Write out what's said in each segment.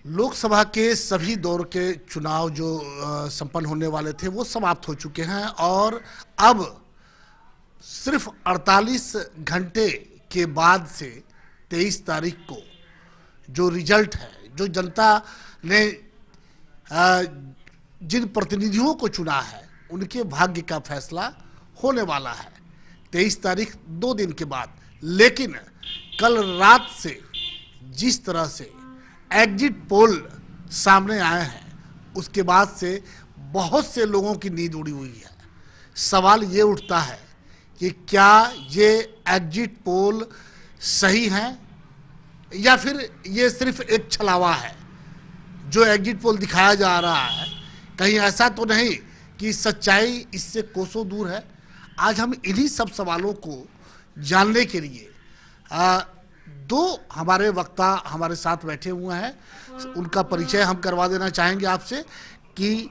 लोकसभा के सभी दौर के चुनाव जो संपन्न होने वाले थे वो समाप्त हो चुके हैं और अब सिर्फ 48 घंटे के बाद से 23 तारीख को जो रिजल्ट है, जो जनता ने जिन प्रतिनिधियों को चुना है उनके भाग्य का फैसला होने वाला है 23 तारीख 2 दिन के बाद। लेकिन कल रात से जिस तरह से एग्जिट पोल सामने आए हैं उसके बाद से बहुत से लोगों की नींद उड़ी हुई है। सवाल ये उठता है कि क्या ये एग्जिट पोल सही हैं या फिर ये सिर्फ एक छलावा है। जो एग्जिट पोल दिखाया जा रहा है कहीं ऐसा तो नहीं कि सच्चाई इससे कोसों दूर है। आज हम इन्हीं सब सवालों को जानने के लिए दो हमारे वक्ता हमारे साथ बैठे हुए हैं। उनका परिचय हम करवा देना चाहेंगे आपसे कि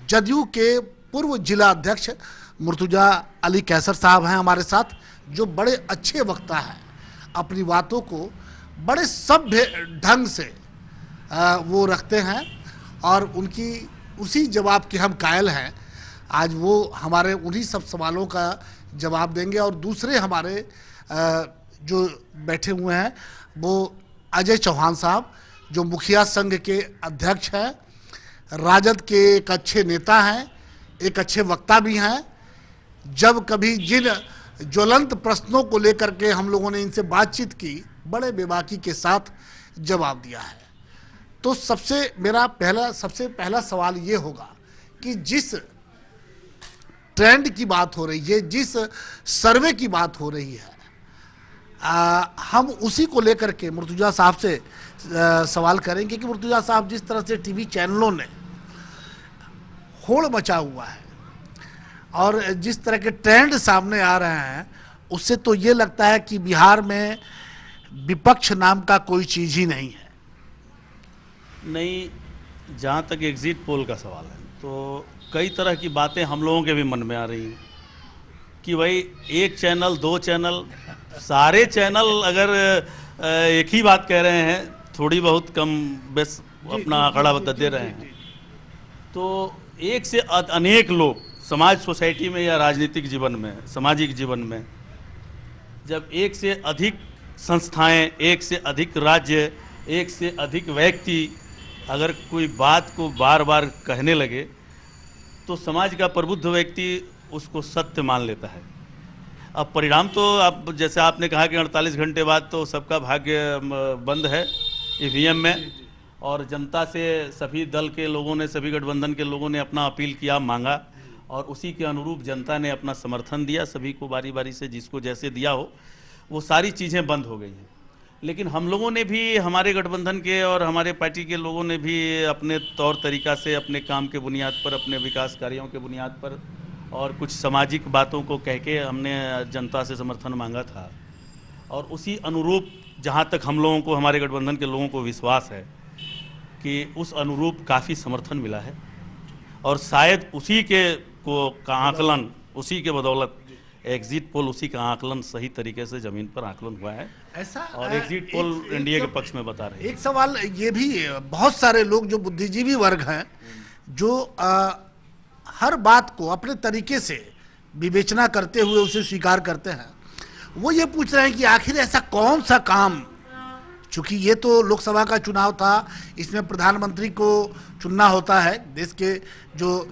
जदयू के पूर्व जिला अध्यक्ष मुर्तुजा अली कैसर साहब हैं हमारे साथ, जो बड़े अच्छे वक्ता हैं, अपनी बातों को बड़े सभ्य ढंग से वो रखते हैं और उनकी उसी जवाब के हम कायल हैं। आज वो हमारे उन्हीं सब सवालों का जवाब देंगे। और दूसरे हमारे जो बैठे हुए हैं वो अजय चौहान साहब, जो मुखिया संघ के अध्यक्ष हैं, राजद के एक अच्छे नेता हैं, एक अच्छे वक्ता भी हैं। जब कभी जिन ज्वलंत प्रश्नों को लेकर के हम लोगों ने इनसे बातचीत की, बड़े बेबाकी के साथ जवाब दिया है। तो सबसे पहला सवाल ये होगा कि जिस ट्रेंड की बात हो रही है, जिस सर्वे की बात हो रही है, हम उसी को लेकर के मुर्तुजा साहब से सवाल करेंगे कि मुर्तुजा साहब, जिस तरह से टीवी चैनलों ने होड़ मचा हुआ है और जिस तरह के ट्रेंड सामने आ रहे हैं, उससे तो ये लगता है कि बिहार में विपक्ष नाम का कोई चीज़ ही नहीं है। नहीं, जहाँ तक एग्जिट पोल का सवाल है तो कई तरह की बातें हम लोगों के भी मन में आ रही हैं कि भाई एक चैनल, दो चैनल, सारे चैनल अगर एक ही बात कह रहे हैं, थोड़ी बहुत कम बेस अपना आंकड़ा दे रहे हैं, तो एक से अनेक लोग समाज, सोसाइटी में या राजनीतिक जीवन में, सामाजिक जीवन में, जब एक से अधिक संस्थाएं, एक से अधिक राज्य, एक से अधिक व्यक्ति अगर कोई बात को बार बार कहने लगे तो समाज का प्रबुद्ध व्यक्ति उसको सत्य मान लेता है। अब परिणाम तो अब जैसे आपने कहा कि 48 घंटे बाद तो सबका भाग्य बंद है ईवीएम में, और जनता से सभी दल के लोगों ने, सभी गठबंधन के लोगों ने अपना अपील किया, मांगा, और उसी के अनुरूप जनता ने अपना समर्थन दिया। सभी को बारी बारी से जिसको जैसे दिया हो, वो सारी चीज़ें बंद हो गई हैं। लेकिन हम लोगों ने भी, हमारे गठबंधन के और हमारे पार्टी के लोगों ने भी अपने तौर तरीका से, अपने काम के बुनियाद पर, अपने विकास कार्यों के बुनियाद पर और कुछ सामाजिक बातों को कह के हमने जनता से समर्थन मांगा था। और उसी अनुरूप जहाँ तक हम लोगों को, हमारे गठबंधन के लोगों को विश्वास है कि उस अनुरूप काफ़ी समर्थन मिला है, और शायद उसी के का आकलन, उसी के बदौलत एग्जिट पोल, उसी का आकलन सही तरीके से ज़मीन पर आकलन हुआ है ऐसा। और एग्जिट पोल एनडीए के पक्ष में बता रहे हैं। एक सवाल ये भी, बहुत सारे लोग जो बुद्धिजीवी वर्ग हैं, जो हर बात को अपने तरीके से विवेचना करते हुए उसे स्वीकार करते हैं, वो ये पूछ रहे हैं कि आखिर ऐसा कौन सा काम, चूंकि ये तो लोकसभा का चुनाव था, इसमें प्रधानमंत्री को चुनना होता है, देश के जो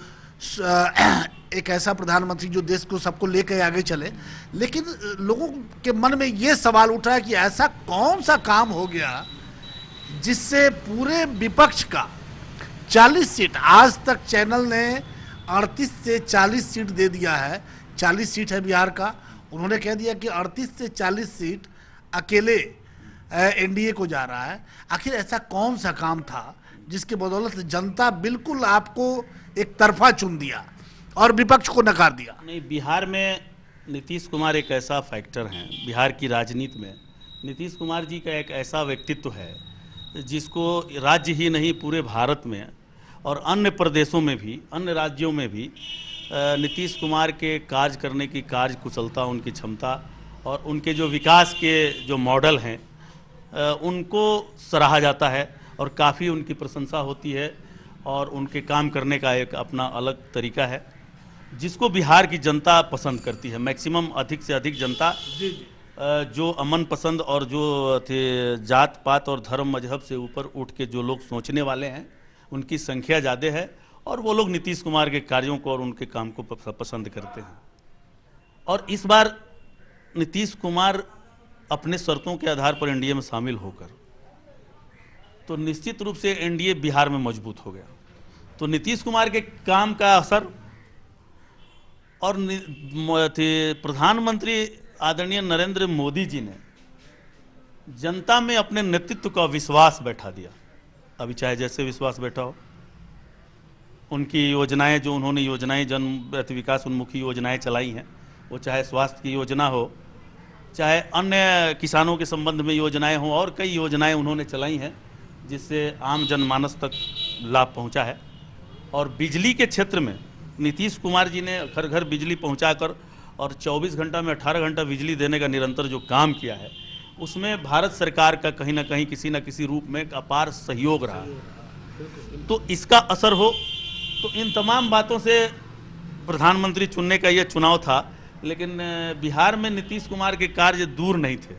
एक ऐसा प्रधानमंत्री जो देश को सबको लेकर आगे चले। लेकिन लोगों के मन में ये सवाल उठा है कि ऐसा कौन सा काम हो गया जिससे पूरे विपक्ष का 40 सीट, आज तक चैनल ने 38 से 40 सीट दे दिया है, 40 सीट है बिहार का, उन्होंने कह दिया कि 38 से 40 सीट अकेले एनडीए को जा रहा है। आखिर ऐसा कौन सा काम था जिसके बदौलत जनता बिल्कुल आपको एक तरफा चुन दिया और विपक्ष को नकार दिया? नहीं, बिहार में नीतीश कुमार एक ऐसा फैक्टर हैं, बिहार की राजनीति में नीतीश कुमार जी का एक ऐसा व्यक्तित्व है जिसको राज्य ही नहीं पूरे भारत में और अन्य प्रदेशों में भी, अन्य राज्यों में भी नीतीश कुमार के कार्य करने की कार्य कुशलता, उनकी क्षमता और उनके जो विकास के जो मॉडल हैं उनको सराहा जाता है और काफ़ी उनकी प्रशंसा होती है और उनके काम करने का एक अपना अलग तरीका है जिसको बिहार की जनता पसंद करती है। मैक्सिमम अधिक से अधिक जनता जो अमन पसंद और जो थे जात पात और धर्म मजहब से ऊपर उठ के जो लोग सोचने वाले हैं उनकी संख्या ज़्यादा है और वो लोग नीतीश कुमार के कार्यों को और उनके काम को पसंद करते हैं। और इस बार नीतीश कुमार अपने शर्तों के आधार पर एनडीए में शामिल होकर तो निश्चित रूप से एनडीए बिहार में मजबूत हो गया। तो नीतीश कुमार के काम का असर और प्रधानमंत्री आदरणीय नरेंद्र मोदी जी ने जनता में अपने नेतृत्व का विश्वास बैठा दिया। अभी चाहे जैसे विश्वास बैठा हो, उनकी योजनाएं जो उन्होंने योजनाएं जन विकास उन्मुखी योजनाएं चलाई हैं, वो चाहे स्वास्थ्य की योजना हो, चाहे अन्य किसानों के संबंध में योजनाएं हों, और कई योजनाएं उन्होंने चलाई हैं जिससे आम जनमानस तक लाभ पहुंचा है। और बिजली के क्षेत्र में नीतीश कुमार जी ने घर घर बिजली पहुंचाकर और 24 घंटा में 18 घंटा बिजली देने का निरंतर जो काम किया है उसमें भारत सरकार का कहीं ना कहीं किसी न किसी रूप में अपार सहयोग रहा है। तो इसका असर हो तो इन तमाम बातों से प्रधानमंत्री चुनने का ये चुनाव था, लेकिन बिहार में नीतीश कुमार के कार्य दूर नहीं थे।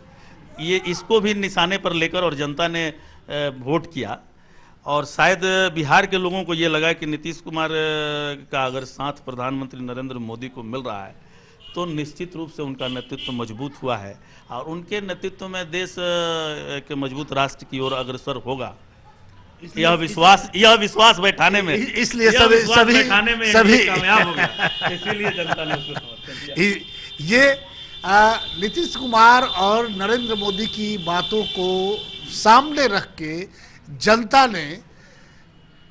ये इसको भी निशाने पर लेकर और जनता ने वोट किया और शायद बिहार के लोगों को ये लगा कि नीतीश कुमार का अगर साथ प्रधानमंत्री नरेंद्र मोदी को मिल रहा है तो निश्चित रूप से उनका नेतृत्व मजबूत हुआ है और उनके नेतृत्व में देश के मजबूत राष्ट्र की ओर अग्रसर होगा। यह विश्वास बैठाने में इसलिए सभी कामयाब हो गया, इसीलिए जनता ने उसको समर्थन दिया। ये नीतीश कुमार और नरेंद्र मोदी की बातों को सामने रख के जनता ने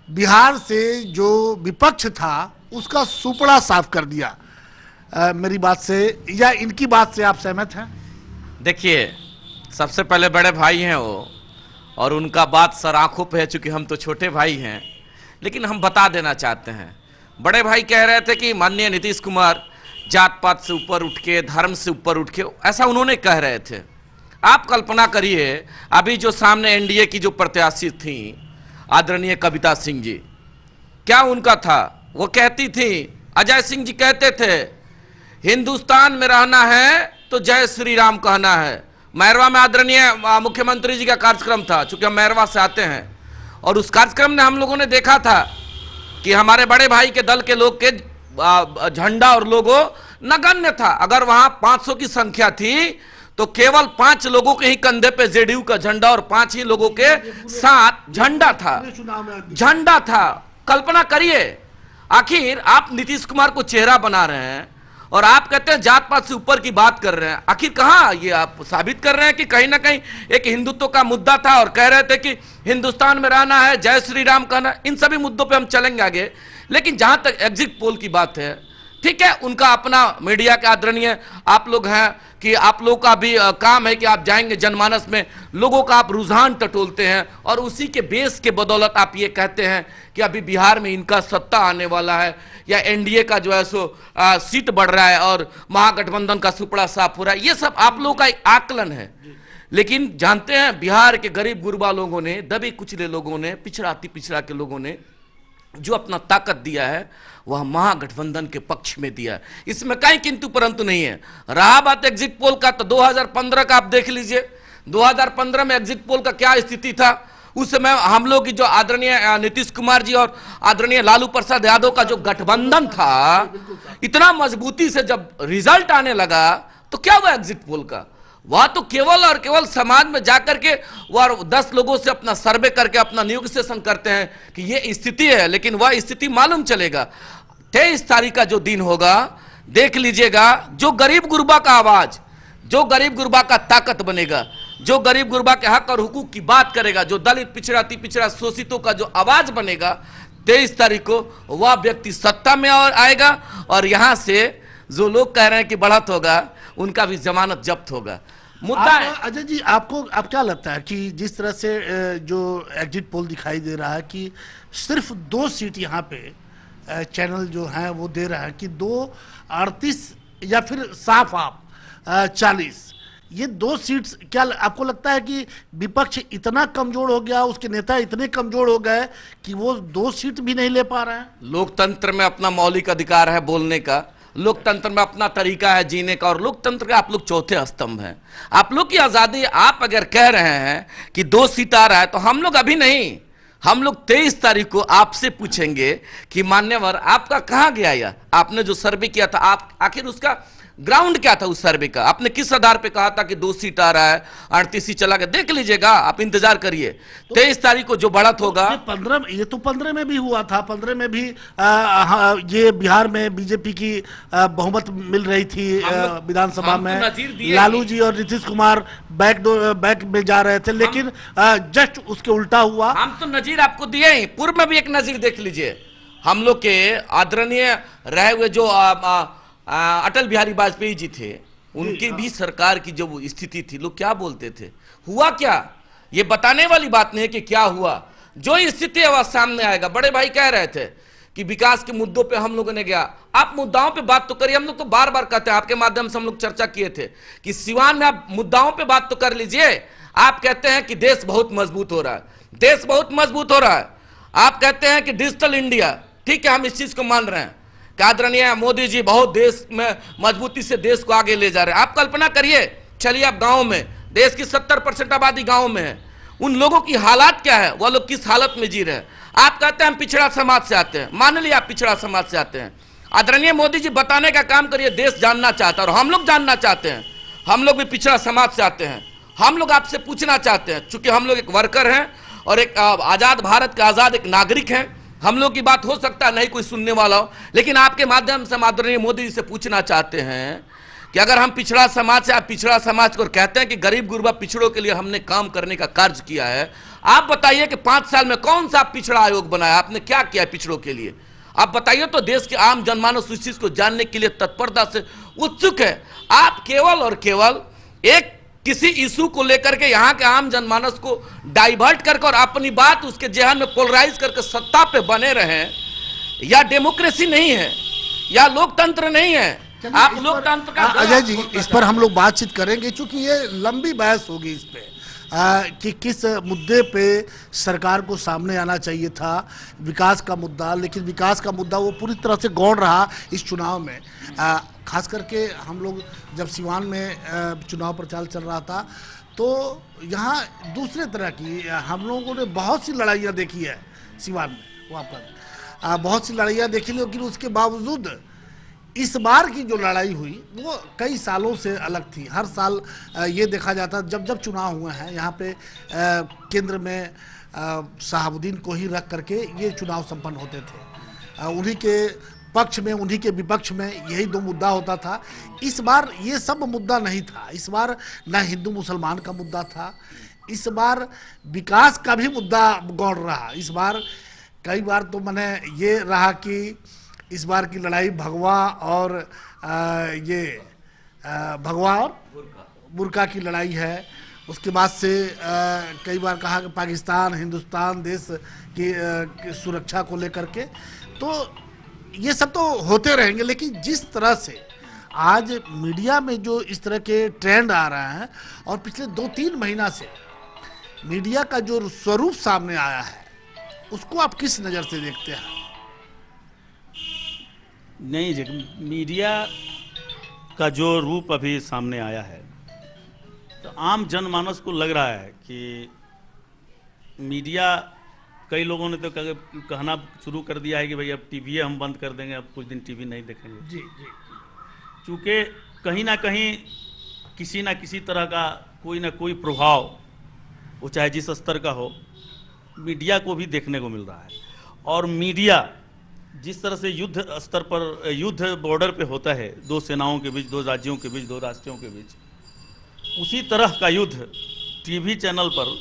बिहार से जो विपक्ष था उसका सुपड़ा साफ कर दिया। मेरी बात से या इनकी बात से आप सहमत हैं? देखिए, सबसे पहले बड़े भाई हैं वो और उनका बात सर आंखों पे है, चूंकि हम तो छोटे भाई हैं, लेकिन हम बता देना चाहते हैं। बड़े भाई कह रहे थे कि माननीय नीतीश कुमार जात पात से ऊपर उठ के, धर्म से ऊपर उठ के, ऐसा उन्होंने कह रहे थे। आप कल्पना करिए, अभी जो सामने एनडीए की जो प्रत्याशी थी आदरणीय कविता सिंह जी, क्या उनका था? वो कहती थी, अजय सिंह जी कहते थे हिंदुस्तान में रहना है तो जय श्री राम कहना है। मैरवा में आदरणीय मुख्यमंत्री जी का कार्यक्रम था, चूंकि हम मैरवा से आते हैं, और उस कार्यक्रम में हम लोगों ने देखा था कि हमारे बड़े भाई के दल के लोग के झंडा और लोगो नगण्य था। अगर वहां 500 की संख्या थी तो केवल 5 लोगों के ही कंधे पे जेडीयू का झंडा और 5 ही लोगों के साथ झंडा था। कल्पना करिए, आखिर आप नीतीश कुमार को चेहरा बना रहे हैं और आप कहते हैं जात पात से ऊपर की बात कर रहे हैं। आखिर कहां ये आप साबित कर रहे हैं कि कहीं ना कहीं एक हिंदुत्व का मुद्दा था और कह रहे थे कि हिंदुस्तान में रहना है, जय श्री राम कहना। इन सभी मुद्दों पे हम चलेंगे आगे, लेकिन जहां तक एग्जिट पोल की बात है, ठीक है, उनका अपना मीडिया के आदरणीय आप लोग हैं कि आप लोगों का भी काम है कि आप जाएंगे जनमानस में, लोगों का आप रुझान टटोलते हैं और उसी के बेस के बदौलत आप ये कहते हैं कि अभी बिहार में इनका सत्ता आने वाला है या एनडीए का जो है सो सीट बढ़ रहा है और महागठबंधन का सुपड़ा साफ हो रहा है। ये सब आप लोगों का एक आकलन है, लेकिन जानते हैं बिहार के गरीब गुरबा लोगों ने, दबे कुचले लोगों ने, पिछड़ा अति पिछड़ा के लोगों ने जो अपना ताकत दिया है वह महागठबंधन के पक्ष में दिया है। इसमें कहीं किंतु परंतु नहीं है। रहा बात एग्जिट पोल का, तो 2015 का आप देख लीजिए, 2015 में एग्जिट पोल का क्या स्थिति था। उस समय हम लोग की जो आदरणीय नीतीश कुमार जी और आदरणीय लालू प्रसाद यादव का जो गठबंधन था, इतना मजबूती से जब रिजल्ट आने लगा तो क्या हुआ एग्जिट पोल का? वह तो केवल और केवल समाज में जाकर के वह 10 लोगों से अपना सर्वे करके अपना नियुक्ति करते हैं कि ये स्थिति है, लेकिन वह स्थिति मालूम चलेगा 23 तारीख का जो दिन होगा, देख लीजिएगा, जो गरीब गुरबा का आवाज, जो गरीब गुरबा का ताकत बनेगा, जो गरीब गुरबा के हक और हुकूक की बात करेगा, जो दलित पिछड़ा अति पिछड़ा शोषितों का जो आवाज बनेगा, 23 तारीख को वह व्यक्ति सत्ता में और आएगा और यहां से जो लोग कह रहे हैं कि बढ़त होगा उनका भी जमानत जब्त होगा। मुद्दा अजय जी, आपको अब क्या लगता है कि जिस तरह से जो एग्जिट पोल दिखाई दे रहा है कि सिर्फ 2 सीट यहाँ पे चैनल जो हैं वो दे रहा है कि 2 38 या फिर साफ आप 40, ये 2 सीट्स क्या आपको लगता है कि विपक्ष इतना कमजोर हो गया, उसके नेता इतने कमजोर हो गए कि वो 2 सीट भी नहीं ले पा रहे हैं? लोकतंत्र में अपना मौलिक अधिकार है बोलने का, लोकतंत्र में अपना तरीका है जीने का, और लोकतंत्र का आप लोग चौथे स्तंभ हैं। आप लोग की आजादी, आप अगर कह रहे हैं कि 2 सीट आ रहा है, तो हम लोग अभी नहीं, हम लोग 23 तारीख को आपसे पूछेंगे कि मान्यवर आपका कहां गया यह, आपने जो सर्वे किया था, आप आखिर उसका ग्राउंड क्या था उस सर्वे का? आपने किस आधार पे कहा था कि 2 सीट आ रहा है, 38 सीट चला गया? देख लीजिएगा, आप इंतजार करिए, 23 तारीख को जो बढ़त होगा। ये तो 15 में भी हुआ था, 15 में भी ये बिहार में बीजेपी की बहुमत मिल रही थी विधानसभा में, लालू जी और नीतीश कुमार बैक में जा रहे थे, लेकिन जस्ट उसके उल्टा हुआ। हम तो नजीर आपको दिए ही, पूर्व में भी एक नजीर देख लीजिए। हम लोग के आदरणीय रहे हुए जो अटल बिहारी वाजपेयी जी थे, उनकी भी सरकार की जो स्थिति थी, लोग क्या बोलते थे, हुआ क्या, ये बताने वाली बात नहीं है कि क्या हुआ। जो स्थिति है वह सामने आएगा। बड़े भाई कह रहे थे कि विकास के मुद्दों पे हम लोगों ने गया, आप मुद्दाओं पे बात तो करिए। हम लोग तो बार बार कहते हैं, आपके माध्यम से हम लोग चर्चा किए थे कि सिवान में आप मुद्दाओं पे बात तो कर लीजिए। आप कहते हैं कि देश बहुत मजबूत हो रहा है, देश बहुत मजबूत हो रहा है। आप कहते हैं कि डिजिटल इंडिया, ठीक है, हम इस चीज को मान रहे हैं कि आदरणीय मोदी जी बहुत देश में मजबूती से देश को आगे ले जा रहे हैं। आप कल्पना करिए, चलिए आप गांव में, देश की 70% आबादी गांव में है, उन लोगों की हालात क्या है, वह लोग किस हालत में जी रहे हैं। आप कहते हैं हम पिछड़ा समाज से आते हैं, मान लिया आप पिछड़ा समाज से आते हैं, आदरणीय मोदी जी बताने का काम करिए, देश जानना चाहता है और हम लोग जानना चाहते हैं। हम लोग भी पिछड़ा समाज से आते हैं, हम लोग आपसे पूछना चाहते हैं, चूंकि हम लोग एक वर्कर हैं और एक आजाद भारत के आजाद एक नागरिक हैं, हम लोग की बात हो सकता है नहीं कोई सुनने वाला हो, लेकिन आपके माध्यम से आदरणीय मोदी जी से पूछना चाहते हैं कि अगर हम पिछड़ा समाज से, आप पिछड़ा समाज को कहते हैं कि गरीब गुरबा पिछड़ों के लिए हमने काम करने का कार्य किया है, आप बताइए कि 5 साल में कौन सा पिछड़ा आयोग बनाया, आपने क्या किया है पिछड़ों के लिए? आप बताइए तो। देश के आम जनमानस उस चीज को जानने के लिए तत्परता से उत्सुक है। आप केवल और केवल एक किसी इशू को लेकर के यहाँ के आम जनमानस को डाइवर्ट करके और अपनी बात उसके जेहन में पोलराइज करके सत्ता पे बने रहे, या डेमोक्रेसी नहीं है, या लोकतंत्र नहीं है। आप लोकतंत्र का अजय जी, इस पर हम लोग बातचीत करेंगे, क्योंकि ये लंबी बहस होगी इस पे कि किस मुद्दे पे सरकार को सामने आना चाहिए था, विकास का मुद्दा। लेकिन विकास का मुद्दा वो पूरी तरह से गौण रहा इस चुनाव में। खास करके हम लोग जब सिवान में चुनाव प्रचार चल रहा था, तो यहाँ दूसरे तरह की हम लोगों ने बहुत सी लड़ाइयाँ देखी है सिवान में, वहाँ पर बहुत सी लड़ाइयाँ देखी, लेकिन उसके बावजूद इस बार की जो लड़ाई हुई वो कई सालों से अलग थी। हर साल ये देखा जाता, जब जब चुनाव हुए हैं यहाँ पे केंद्र में शहाबुद्दीन को ही रख करके ये चुनाव संपन्न होते थे। उन्हीं के पक्ष में, उन्हीं के विपक्ष में यही 2 मुद्दा होता था। इस बार ये सब मुद्दा नहीं था। इस बार न हिंदू मुसलमान का मुद्दा था, इस बार विकास का भी मुद्दा गौड़ रहा। इस बार कई बार तो मैंने ये रहा कि इस बार की लड़ाई भगवा और भगवा और बुर्का की लड़ाई है। उसके बाद से कई बार कहा कि पाकिस्तान हिंदुस्तान देश की सुरक्षा को लेकर के, तो ये सब तो होते रहेंगे। लेकिन जिस तरह से आज मीडिया में जो इस तरह के ट्रेंड आ रहे हैं और पिछले 2-3 महीना से मीडिया का जो स्वरूप सामने आया है, उसको आप किस नज़र से देखते हैं? नहीं जी, मीडिया का जो रूप अभी सामने आया है, तो आम जनमानस को लग रहा है कि मीडिया, कई लोगों ने तो कहना शुरू कर दिया है कि भाई अब टीवी हम बंद कर देंगे, अब कुछ दिन टीवी नहीं देखेंगे। जी जी। चूँकि कहीं ना कहीं किसी ना किसी तरह का कोई ना कोई प्रभाव, वो चाहे जिस स्तर का हो, मीडिया को भी देखने को मिल रहा है। और मीडिया जिस तरह से युद्ध स्तर पर, युद्ध बॉर्डर पे होता है, 2 सेनाओं के बीच, 2 राज्यों के बीच, 2 राष्ट्रों के बीच, उसी तरह का युद्ध टीवी चैनल पर,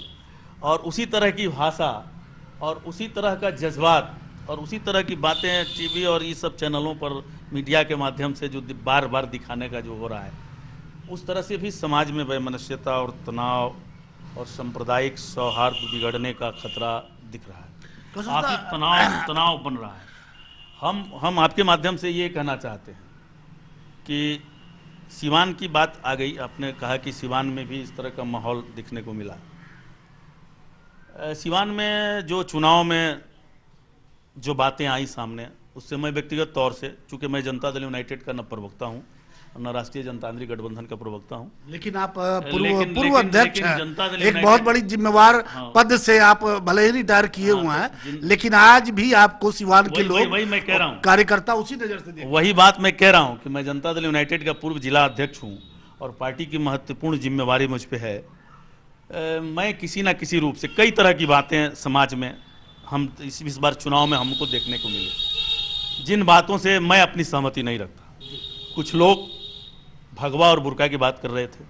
और उसी तरह की भाषा और उसी तरह का जज्बात और उसी तरह की बातें टीवी और ये सब चैनलों पर मीडिया के माध्यम से जो बार बार दिखाने का जो हो रहा है, उस तरह से भी समाज में वैमनस्यता और तनाव और सांप्रदायिक सौहार्द बिगड़ने का खतरा दिख रहा है। काफी तनाव बन रहा है। हम आपके माध्यम से ये कहना चाहते हैं कि सिवान की बात आ गई, आपने कहा कि सिवान में भी इस तरह का माहौल दिखने को मिला। सिवान में जो चुनाव में जो बातें आई सामने, उससे मैं व्यक्तिगत तौर से, चूंकि मैं जनता दल यूनाइटेड का न प्रवक्ता हूं और न राष्ट्रीय जनतांत्रिक गठबंधन का प्रवक्ता हूं, लेकिन आप लेकिन पूर्व अध्यक्ष लेकिन हैं, जनता दल एक यूनाइटेड- बहुत बड़ी जिम्मेवार हाँ। पद से आप भले ही रिटायर किए हाँ, हुए तो हैं, लेकिन आज भी आपको सिवान के वही लोग मैं कह रहा हूं, कार्यकर्ता उसी नजर से देखते वही बात मैं कह रहा हूं कि मैं जनता दल यूनाइटेड का पूर्व जिला अध्यक्ष हूं और पार्टी की महत्वपूर्ण जिम्मेवारी मुझ पे है। मैं किसी ना किसी रूप से कई तरह की बातें समाज में हम इस बार चुनाव में हमको देखने को मिली, जिन बातों से मैं अपनी सहमति नहीं रखता। कुछ लोग भगवा और बुर्का की बात कर रहे थे,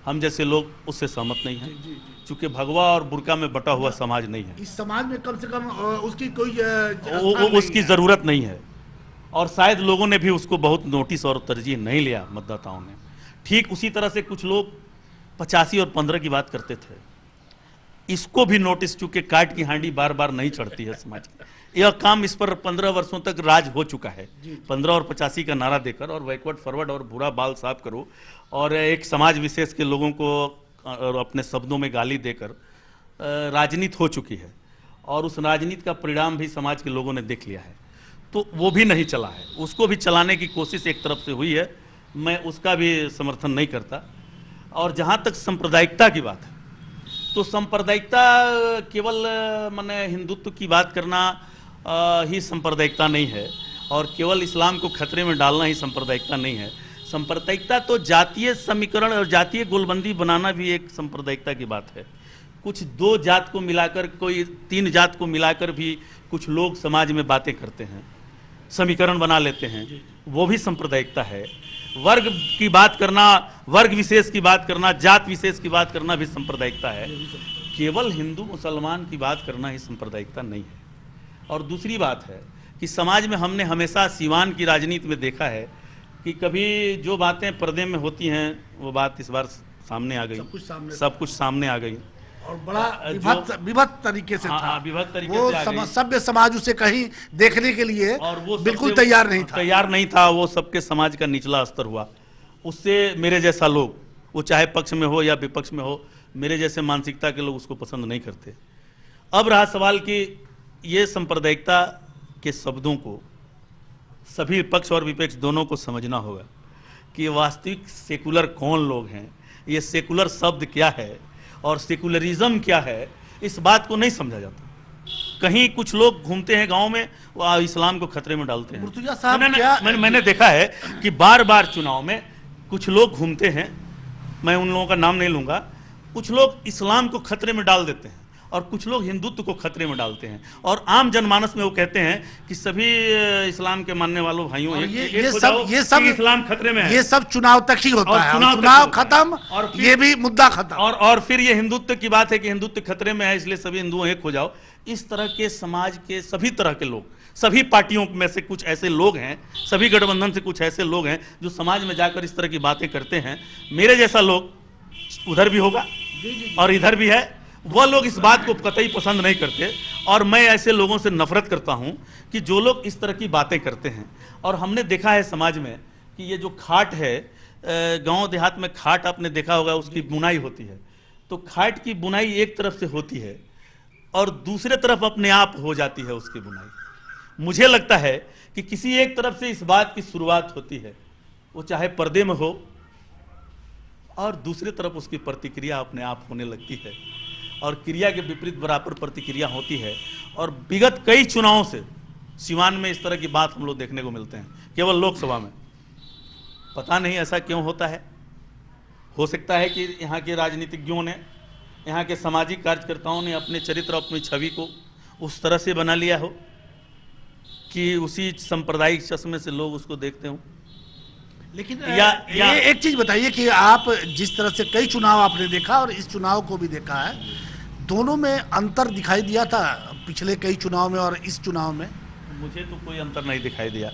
हम जैसे लोग उससे सहमत नहीं हैं, क्योंकि भगवा और बुर्का में बटा हुआ समाज नहीं है, इस समाज में कम से कम उसकी कोई उसकी ज़रूरत नहीं है, और शायद लोगों ने भी उसको बहुत नोटिस और तरजीह नहीं लिया, मतदाताओं ने। ठीक उसी तरह से कुछ लोग 85 और 15 की बात करते थे, इसको भी नोटिस, चूंकि काट की हांडी बार बार नहीं चढ़ती है समाज की, यह काम इस पर 15 वर्षों तक राज हो चुका है। 15 और 85 का नारा देकर और बैकवर्ड फॉरवर्ड और बुरा बाल साफ करो और एक समाज विशेष के लोगों को और अपने शब्दों में गाली देकर राजनीति हो चुकी है, और उस राजनीति का परिणाम भी समाज के लोगों ने देख लिया है। तो वो भी नहीं चला है, उसको भी चलाने की कोशिश एक तरफ से हुई है, मैं उसका भी समर्थन नहीं करता। और जहाँ तक सांप्रदायिकता की बात है, तो सांप्रदायिकता केवल माने हिंदुत्व की बात करना ही सांप्रदायिकता नहीं है, और केवल इस्लाम को खतरे में डालना ही सांप्रदायिकता नहीं है। सांप्रदायिकता तो जातीय समीकरण और जातीय गोलबंदी बनाना भी एक सांप्रदायिकता की बात है। कुछ 2 जात को मिलाकर, कोई 3 जात को मिलाकर भी कुछ लोग समाज में बातें करते हैं, समीकरण बना लेते हैं, वो भी सांप्रदायिकता है। वर्ग की बात करना, वर्ग विशेष की बात करना, जात विशेष की बात करना भी सांप्रदायिकता है। केवल हिंदू मुसलमान की बात करना ही सांप्रदायिकता नहीं है। और दूसरी बात है कि समाज में हमने हमेशा सिवान की राजनीति में देखा है कि कभी जो बातें पर्दे में होती हैं वो बात इस बार सामने आ गई, सब कुछ सामने आ गई, और बड़ा विभक्त तरीके से था। विभक्त तरीके वो से आ गई। सभ्य समाज उसे कहीं देखने के लिए और वो बिल्कुल तैयार नहीं था। वो सबके समाज का निचला स्तर हुआ। उससे मेरे जैसा लोग, वो चाहे पक्ष में हो या विपक्ष में हो, मेरे जैसे मानसिकता के लोग उसको पसंद नहीं करते। अब रहा सवाल कि ये सांप्रदायिकता के शब्दों को सभी पक्ष और विपक्ष दोनों को समझना होगा कि वास्तविक सेकुलर कौन लोग हैं, ये सेकुलर शब्द क्या है और सेकुलरिज्म क्या है, इस बात को नहीं समझा जाता। कहीं कुछ लोग घूमते हैं गांव में, वो इस्लाम को खतरे में डालते हैं। मुर्तुजा साहब, मैंने देखा है कि बार बार चुनाव में कुछ लोग घूमते हैं, मैं उन लोगों का नाम नहीं लूंगा, कुछ लोग इस्लाम को खतरे में डाल देते हैं और कुछ लोग हिंदुत्व को खतरे में डालते हैं, और आम जनमानस में वो कहते हैं कि सभी इस्लाम के मानने वालों भाइयों ये सब इस्लाम खतरे में है। ये सब चुनाव तक ही होता है, चुनाव खत्म और ये भी मुद्दा खत्म, और फिर ये हिंदुत्व की बात है कि हिंदुत्व खतरे में है इसलिए सभी हिंदुओं एक हो जाओ। इस तरह के समाज के सभी तरह के लोग, सभी पार्टियों में से कुछ ऐसे लोग हैं, सभी गठबंधन से कुछ ऐसे लोग हैं जो समाज में जाकर इस तरह की बातें करते हैं। मेरे जैसा लोग उधर भी होगा और इधर भी है, वह लोग इस बात को कतई पसंद नहीं करते, और मैं ऐसे लोगों से नफरत करता हूं कि जो लोग इस तरह की बातें करते हैं। और हमने देखा है समाज में कि ये जो खाट है, गांव देहात में खाट आपने देखा होगा, उसकी बुनाई होती है, तो खाट की बुनाई एक तरफ से होती है और दूसरे तरफ अपने आप हो जाती है उसकी बुनाई। मुझे लगता है कि किसी एक तरफ से इस बात की शुरुआत होती है, वो चाहे पर्दे में हो, और दूसरी तरफ उसकी प्रतिक्रिया अपने आप होने लगती है, और क्रिया के विपरीत बराबर प्रतिक्रिया होती है। और विगत कई चुनावों से सिवान में इस तरह की बात हम लोग देखने को मिलते हैं, केवल लोकसभा में। पता नहीं ऐसा क्यों होता है। हो सकता है कि यहाँ के राजनीतिज्ञों ने, यहाँ के सामाजिक कार्यकर्ताओं ने अपने चरित्र, अपनी छवि को उस तरह से बना लिया हो कि उसी सांप्रदायिक चश्मे से लोग उसको देखते हों। लेकिन या एक चीज बताइए कि आप जिस तरह से कई चुनाव आपने देखा और इस चुनाव को भी देखा है, दोनों में अंतर दिखाई दिया था पिछले कई चुनाव में और इस चुनाव में? मुझे तो कोई अंतर नहीं दिखाई दिया।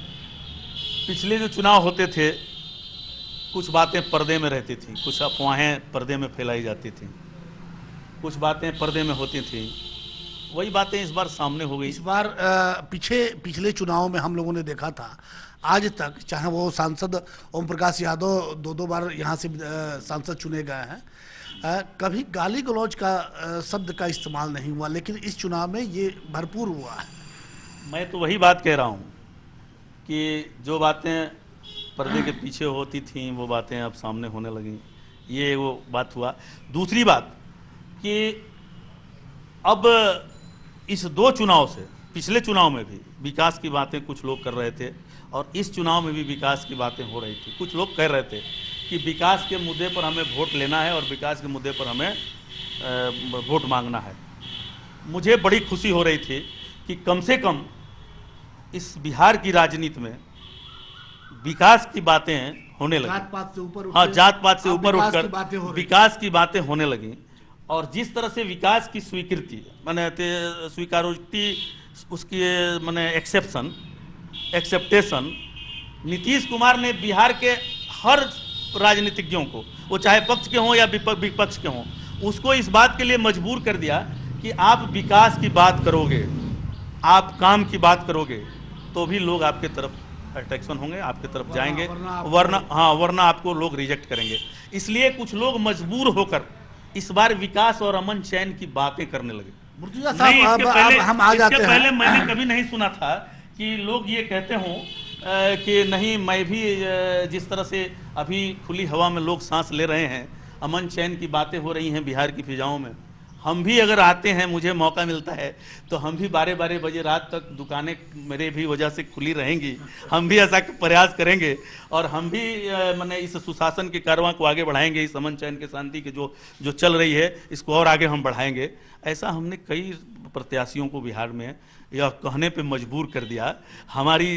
पिछले जो चुनाव होते थे, कुछ बातें पर्दे में रहती थी, कुछ अफवाहें पर्दे में फैलाई जाती थी, कुछ बातें पर्दे में होती थी, वही बातें इस बार सामने हो गई। इस बार पिछले चुनाव में हम लोगों ने देखा था, आज तक चाहे वो सांसद ओम प्रकाश यादव दो बार यहाँ से सांसद चुने गए हैं, कभी गाली गलौज का शब्द का इस्तेमाल नहीं हुआ, लेकिन इस चुनाव में ये भरपूर हुआ है। मैं तो वही बात कह रहा हूँ कि जो बातें पर्दे के पीछे होती थीं वो बातें अब सामने होने लगी, ये वो बात हुआ। दूसरी बात कि अब इस 2 चुनाव से, पिछले चुनाव में भी विकास की बातें कुछ लोग कर रहे थे और इस चुनाव में भी विकास की बातें हो रही थी। कुछ लोग कह रहे थे कि विकास के मुद्दे पर हमें वोट लेना है और विकास के मुद्दे पर हमें वोट मांगना है। मुझे बड़ी खुशी हो रही थी कि कम से कम इस बिहार की राजनीति में विकास की बातें होने लगी। जात पात से ऊपर, हाँ, जात पात से ऊपर विकास की उठकर बातें हो रही। विकास की बातें होने लगी। और जिस तरह से विकास की स्वीकृति माने स्वीकारोक्ति, उसकी माने एक्सेप्टेशन नीतीश कुमार ने बिहार के हर राजनीतिज्ञों को, वो चाहे पक्ष के हों या विपक्ष के हों, उसको इस बात के लिए मजबूर कर दिया कि आप विकास की बात करोगे, आप काम की बात करोगे तो भी लोग आपके तरफ अट्रैक्शन होंगे, आपके तरफ जाएंगे, वरना आपको लोग रिजेक्ट करेंगे। इसलिए कुछ लोग मजबूर होकर इस बार विकास और अमन चैन की बातें करने लगे। मुर्तुजा साहब, अब हम आ जाते हैं। पहले मैंने कभी नहीं सुना था कि लोग ये कहते हों कि नहीं, मैं भी जिस तरह से अभी खुली हवा में लोग सांस ले रहे हैं, अमन चैन की बातें हो रही हैं बिहार की फिजाओं में, हम भी अगर आते हैं, मुझे मौका मिलता है तो हम भी 12-12 बजे रात तक दुकानें मेरे भी वजह से खुली रहेंगी, हम भी ऐसा प्रयास करेंगे और हम भी मैंने इस सुशासन के कारवां को आगे बढ़ाएंगे, इस अमन चैन के शांति के जो चल रही है इसको और आगे हम बढ़ाएंगे। ऐसा हमने कई प्रत्याशियों को बिहार में यह कहने पे मजबूर कर दिया हमारी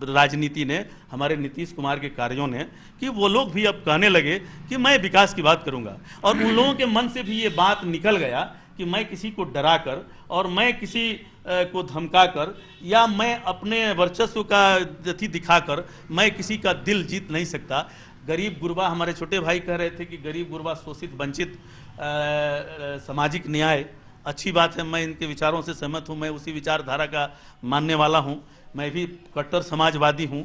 राजनीति ने, हमारे नीतीश कुमार के कार्यों ने, कि वो लोग भी अब कहने लगे कि मैं विकास की बात करूंगा। और उन लोगों के मन से भी ये बात निकल गया कि मैं किसी को डरा कर और मैं किसी को धमका कर या मैं अपने वर्चस्व का दिखाकर मैं किसी का दिल जीत नहीं सकता। गरीब गुरबा, हमारे छोटे भाई कह रहे थे कि गरीब गुरबा, शोषित, वंचित, सामाजिक न्याय, अच्छी बात है, मैं इनके विचारों से सहमत हूँ, मैं उसी विचारधारा का मानने वाला हूँ। मैं भी कट्टर समाजवादी हूँ।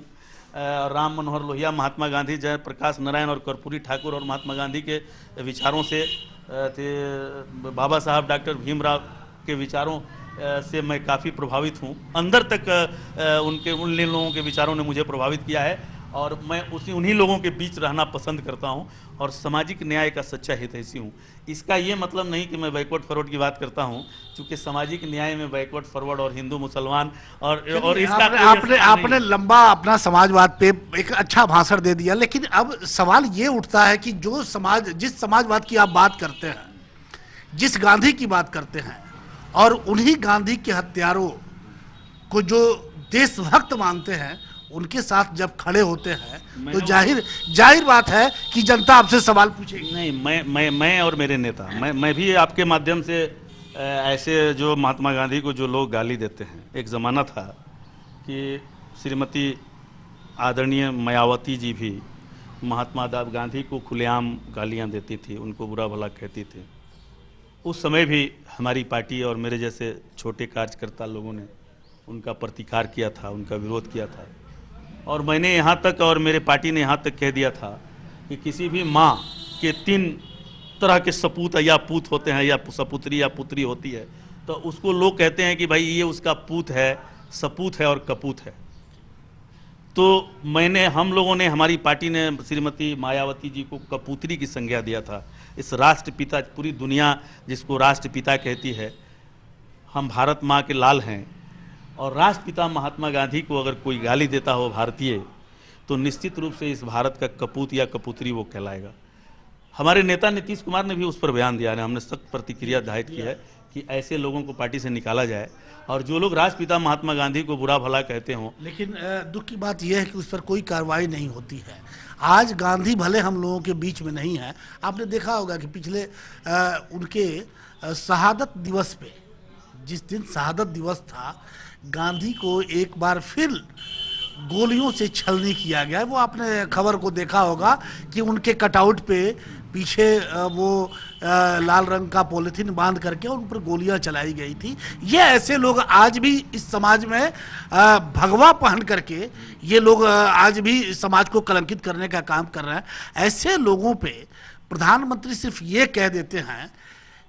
राम मनोहर लोहिया, महात्मा गांधी, जयप्रकाश नारायण और कर्पूरी ठाकुर और महात्मा गांधी के विचारों से बाबा साहब डॉक्टर भीमराव के विचारों से मैं काफ़ी प्रभावित हूँ। अंदर तक उन लोगों के विचारों ने मुझे प्रभावित किया है और मैं उन्हीं लोगों के बीच रहना पसंद करता हूं और सामाजिक न्याय का सच्चा हितैषी हूं। इसका ये मतलब नहीं कि मैं बैकवर्ड फॉरवर्ड की बात करता हूं, क्योंकि सामाजिक न्याय में बैकवर्ड फॉरवर्ड और हिंदू मुसलमान और इसका आपने लंबा अपना समाजवाद पे एक अच्छा भाषण दे दिया, लेकिन अब सवाल ये उठता है कि जिस समाजवाद की आप बात करते हैं, जिस गांधी की बात करते हैं और उन्हीं गांधी के हत्यारों को जो देशभक्त मानते हैं, उनके साथ जब खड़े होते हैं तो जाहिर बात है कि जनता आपसे सवाल पूछेगी। नहीं, मैं और मेरे नेता, मैं भी आपके माध्यम से ऐसे जो महात्मा गांधी को जो लोग गाली देते हैं, एक ज़माना था कि श्रीमती आदरणीय मायावती जी भी महात्मा गांधी को खुलेआम गालियां देती थी, उनको बुरा भला कहती थी। उस समय भी हमारी पार्टी और मेरे जैसे छोटे कार्यकर्ता लोगों ने उनका प्रतिकार किया था, उनका विरोध किया था। और मैंने यहाँ तक और मेरे पार्टी ने यहाँ तक कह दिया था कि किसी भी माँ के 3 तरह के सपूत या पूत होते हैं, या सपुत्री या पुत्री होती है, तो उसको लोग कहते हैं कि भाई ये उसका पूत है, सपूत है और कपूत है। तो हम लोगों ने, हमारी पार्टी ने श्रीमती मायावती जी को कपूत्री की संज्ञा दिया था। इस राष्ट्रपिता, पूरी दुनिया जिसको राष्ट्रपिता कहती है, हम भारत माँ के लाल हैं और राष्ट्रपिता महात्मा गांधी को अगर कोई गाली देता हो भारतीय, तो निश्चित रूप से इस भारत का कपूत या कपूत्री वो कहलाएगा। हमारे नेता नीतीश कुमार ने भी उस पर बयान दिया है, हमने सख्त प्रतिक्रिया जाहिर की है कि ऐसे लोगों को पार्टी से निकाला जाए और जो लोग राष्ट्रपिता महात्मा गांधी को बुरा भला कहते हों। लेकिन दुख की बात यह है कि उस पर कोई कार्रवाई नहीं होती है। आज गांधी भले हम लोगों के बीच में नहीं है, आपने देखा होगा कि पिछले उनके शहादत दिवस पे, जिस दिन शहादत दिवस था, गांधी को एक बार फिर गोलियों से छलनी किया गया। वो आपने खबर को देखा होगा कि उनके कटआउट पे पीछे वो लाल रंग का पॉलिथीन बांध करके उन पर गोलियां चलाई गई थी। ये ऐसे लोग आज भी इस समाज में भगवा पहन करके ये लोग आज भी समाज को कलंकित करने का काम कर रहे हैं। ऐसे लोगों पे प्रधानमंत्री सिर्फ ये कह देते हैं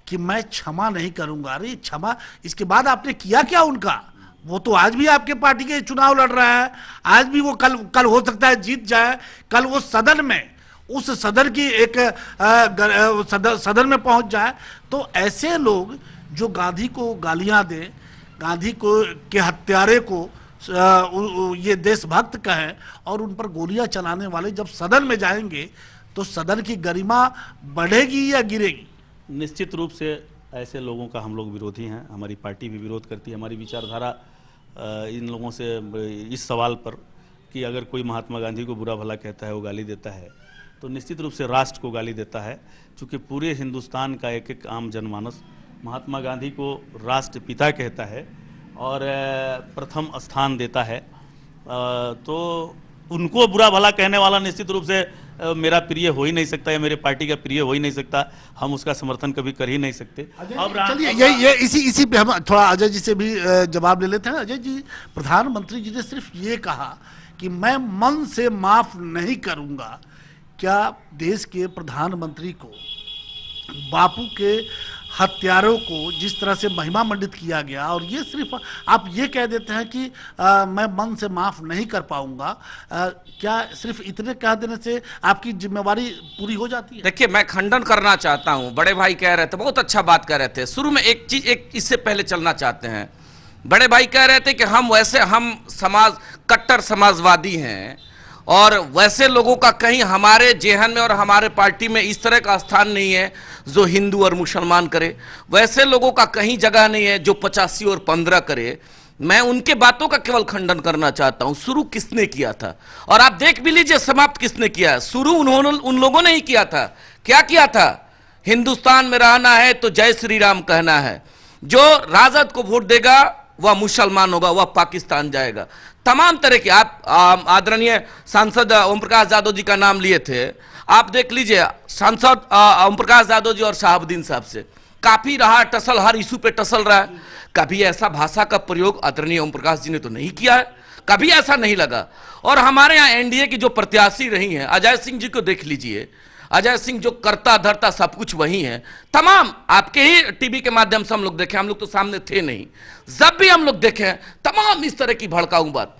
कि मैं क्षमा नहीं करूंगा। अरे क्षमा, इसके बाद आपने किया क्या उनका? वो तो आज भी आपके पार्टी के चुनाव लड़ रहा है, आज भी वो कल हो सकता है जीत जाए, कल वो सदन में उस सदन की एक सदन में पहुंच जाए। तो ऐसे लोग जो गांधी को गालियां दें, गांधी को के हत्यारे को ये देशभक्त कहें और उन पर गोलियां चलाने वाले जब सदन में जाएंगे तो सदन की गरिमा बढ़ेगी या गिरेगी? निश्चित रूप से ऐसे लोगों का हम लोग विरोधी हैं, हमारी पार्टी भी विरोध करती है। हमारी विचारधारा इन लोगों से इस सवाल पर कि अगर कोई महात्मा गांधी को बुरा भला कहता है, वो गाली देता है, तो निश्चित रूप से राष्ट्र को गाली देता है। चूँकि पूरे हिंदुस्तान का एक एक आम जनमानस महात्मा गांधी को राष्ट्रपिता कहता है और प्रथम स्थान देता है, तो उनको बुरा भला कहने वाला निश्चित रूप से मेरा प्रिय हो ही नहीं सकता या मेरे पार्टी का प्रिय हो ही नहीं सकता। हम उसका समर्थन कभी कर ही नहीं सकते। अब चलिए ये इसी पे हम थोड़ा अजय जी से भी जवाब ले लेते हैं। अजय जी, प्रधानमंत्री जी ने सिर्फ ये कहा कि मैं मन से माफ नहीं करूंगा। क्या देश के प्रधानमंत्री को बापू के हत्यारों को जिस तरह से महिमा मंडित किया गया और ये सिर्फ आप ये कह देते हैं कि मैं मन से माफ नहीं कर पाऊंगा, क्या सिर्फ इतने कह देने से आपकी जिम्मेवारी पूरी हो जाती है? देखिए, मैं खंडन करना चाहता हूं। बड़े भाई कह रहे थे, बहुत अच्छा बात कह रहे थे। शुरू में एक चीज इससे पहले चलना चाहते हैं। बड़े भाई कह रहे थे कि हम कट्टर समाजवादी हैं और वैसे लोगों का कहीं हमारे जेहन में और हमारे पार्टी में इस तरह का स्थान नहीं है जो हिंदू और मुसलमान करे। वैसे लोगों का कहीं जगह नहीं है जो 85 और 15 करे। मैं उनके बातों का केवल खंडन करना चाहता हूं। शुरू किसने किया था और आप देख भी लीजिए समाप्त किसने किया है। शुरू उन लोगों ने ही किया था। क्या किया था? हिंदुस्तान में रहना है तो जय श्री राम कहना है। जो राजद को वोट देगा वह मुसलमान होगा, वह पाकिस्तान जाएगा। तमाम तरह के आप आदरणीय सांसद ओम प्रकाश यादव जी का नाम लिए थे। आप देख लीजिए, सांसद ओम प्रकाश यादव जी और शहाबुद्दीन साहब से काफी रहा टसल, हर इशू पे टसल रहा है। कभी ऐसा भाषा का प्रयोग आदरणीय ओम प्रकाश जी ने तो नहीं किया है, कभी ऐसा नहीं लगा। और हमारे यहाँ एनडीए की जो प्रत्याशी रही हैं, अजय सिंह जी को देख लीजिए। अजय सिंह जो करता धरता सब कुछ वही है। तमाम आपके ही टीवी के माध्यम से हम लोग देखे, हम लोग तो सामने थे नहीं, जब भी हम लोग देखे तमाम इस तरह की भड़काऊ बात।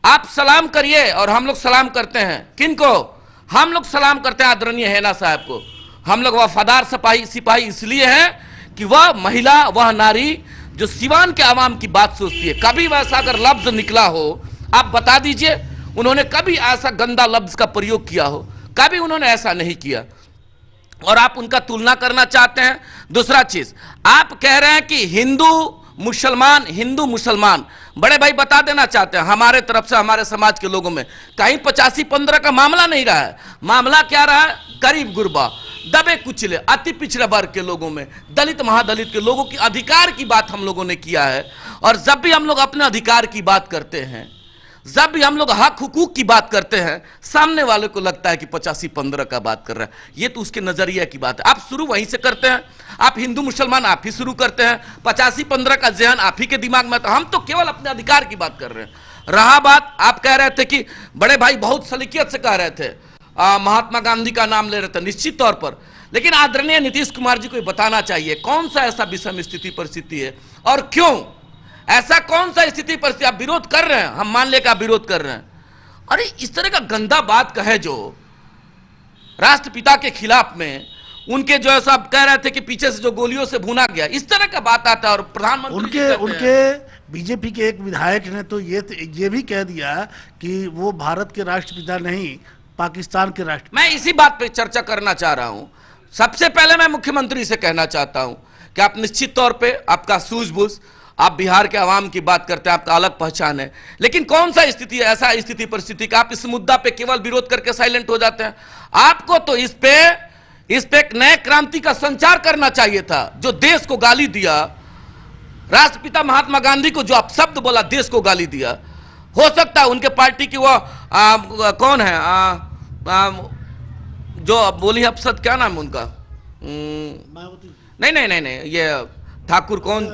आप सलाम करिए और हम लोग सलाम करते हैं। किनको? हम लोग सलाम करते हैं आदरणीय हैना साहब को। हम लोग वफादार सिपाही इसलिए हैं कि वह महिला, वह नारी जो सिवान के आवाम की बात सोचती है। कभी वैसा अगर लफ्ज निकला हो, आप बता दीजिए उन्होंने कभी ऐसा गंदा लफ्ज का प्रयोग किया हो? कभी उन्होंने ऐसा नहीं किया। और आप उनका तुलना करना चाहते हैं। दूसरा चीज, आप कह रहे हैं कि हिंदू मुसलमान। बड़े भाई बता देना चाहते हैं, हमारे तरफ से हमारे समाज के लोगों में कहीं 85-15 का मामला नहीं रहा है। मामला क्या रहा है? गरीब गुरबा, दबे कुचले, अति पिछड़े वर्ग के लोगों में, दलित महादलित के लोगों की अधिकार की बात हम लोगों ने किया है। और जब भी हम लोग अपने अधिकार की बात करते हैं, जब भी हम लोग हक हुकूक की बात करते हैं, सामने वाले को लगता है कि 85-15 का बात कर रहा है। ये तो उसके नजरिया की बात है। आप शुरू वहीं से करते हैं। आप हिंदू मुसलमान आप ही शुरू करते हैं। 85-15 का जहन आप ही के दिमाग में। तो हम तो केवल अपने अधिकार की बात कर रहे हैं। रहा बात, आप कह रहे थे कि बड़े भाई बहुत सलीकियत से कह रहे थे, महात्मा गांधी का नाम ले रहे थे, निश्चित तौर पर। लेकिन आदरणीय नीतीश कुमार जी को बताना चाहिए कौन सा ऐसा विषम स्थिति परिस्थिति है और क्यों ऐसा, कौन सा स्थिति परिस्थिति आप विरोध कर रहे हैं। हम मान ले कि आप विरोध कर रहे हैं। अरे इस तरह का गंदा बात कहे जो राष्ट्रपिता के खिलाफ में, उनके जो है सब कह रहे थे कि पीछे से जो गोलियों से भुना गया, इस तरह का बात आता है। और प्रधानमंत्री उनके बीजेपी के एक विधायक ने तो ये भी कह दिया कि वो भारत के राष्ट्रपिता नहीं, पाकिस्तान के राष्ट्रपिता। मैं इसी बात पे चर्चा करना चाह रहा हूं। सबसे पहले मैं मुख्यमंत्री से कहना चाहता हूं कि आप निश्चित तौर पे आपका सूझबूझ, आप बिहार के आवाम की बात करते हैं, आपका अलग पहचान है। लेकिन कौन सा स्थिति है, ऐसा स्थिति परिस्थिति का आप इस मुद्दा पे केवल विरोध करके साइलेंट हो जाते हैं। आपको तो इस पे एक नए क्रांति का संचार करना चाहिए था। जो देश को गाली दिया, राष्ट्रपिता महात्मा गांधी को जो अपशब्द बोला, देश को गाली दिया, हो सकता है उनके पार्टी की वो कौन है जो बोली अफसर, क्या नाम उनका? नहीं नहीं नहीं नहीं, ये ठाकुर कौन,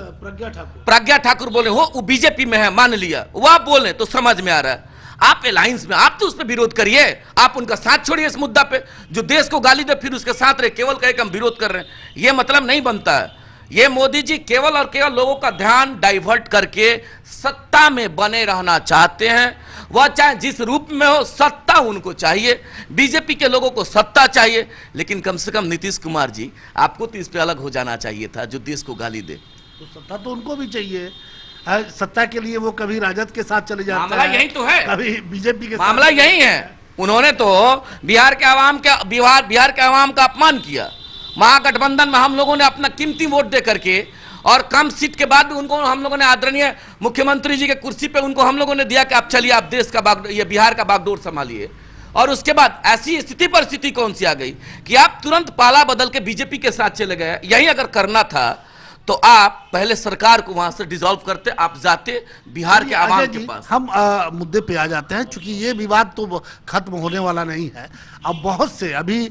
प्रज्ञा ठाकुर बोले हो, वो बीजेपी में है, मान लिया, वो आप बोले तो समझ में आ रहा है। आप अलायंस में, आप तो उस पर विरोध करिए, आप उनका साथ छोड़िए इस मुद्दा पे। जो देश को गाली दे फिर उसके साथ रहे, केवल कहे कि हम विरोध कर रहे हैं, ये मतलब नहीं बनता है। ये मोदी जी केवल और केवल लोगों का ध्यान डाइवर्ट करके सत्ता में बने रहना चाहते हैं। वह चाहे जिस रूप में हो, सत्ता उनको चाहिए। बीजेपी के लोगों को सत्ता चाहिए, लेकिन कम से कम नीतीश कुमार जी, आपको तो इस पे अलग हो जाना चाहिए था, जो देश को गाली दे। तो सत्ता तो उनको भी चाहिए। सत्ता के लिए वो कभी राजद के साथ चले जाते हैं, मामला यही तो है, कभी बीजेपी के मामला साथ। यही है। उन्होंने तो बिहार के आवाम का अपमान किया। महागठबंधन में हम लोगों ने अपना कीमती वोट दे करके, और कम सीट के बाद भी उनको हम लोगों ने, आदरणीय मुख्यमंत्री जी के कुर्सी पे उनको हम लोगों ने दिया कि आप चलिए, आप देश का ये बिहार का बागडोर संभालिए। और उसके बाद ऐसी स्थिति परिस्थिति कौन सी आ गई कि आप तुरंत पाला बदल के बीजेपी के साथ चले गए। यही अगर करना था तो आप पहले सरकार को वहां से डिसॉल्व करते, आप जाते बिहार के आवाम के पास। हम मुद्दे पे आ जाते हैं, क्योंकि ये विवाद तो खत्म होने वाला नहीं है। अब बहुत से, अभी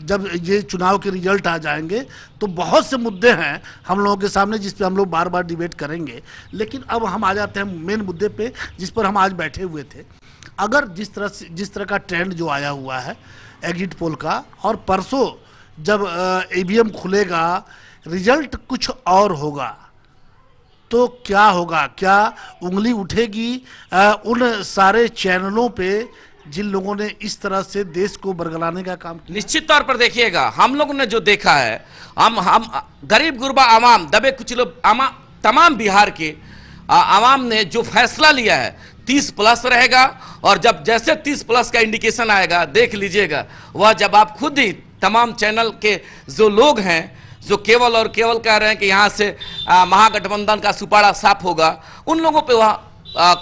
जब ये चुनाव के रिजल्ट आ जाएंगे तो बहुत से मुद्दे हैं हम लोगों के सामने, जिस पे हम लोग बार बार डिबेट करेंगे। लेकिन अब हम आ जाते हैं मेन मुद्दे पे, जिस पर हम आज बैठे हुए थे। अगर जिस तरह का ट्रेंड जो आया हुआ है एग्जिट पोल का, और परसों जब ईवीएम खुलेगा, रिजल्ट कुछ और होगा, तो क्या होगा? क्या उंगली उठेगी उन सारे चैनलों पे जिन लोगों ने इस तरह से देश को बरगलाने का काम किया? निश्चित तौर पर देखिएगा, हम लोगों ने जो देखा है, हम गरीब गुरबा आवाम, दबे कुचले तमाम बिहार के आवाम ने जो फैसला लिया है 30+ रहेगा। और जब जैसे 30+ का इंडिकेशन आएगा, देख लीजिएगा, वह जब आप खुद ही तमाम चैनल के जो लोग हैं, जो केवल और केवल कह रहे हैं कि यहाँ से महागठबंधन का सुपाड़ा साफ होगा, उन लोगों पे वह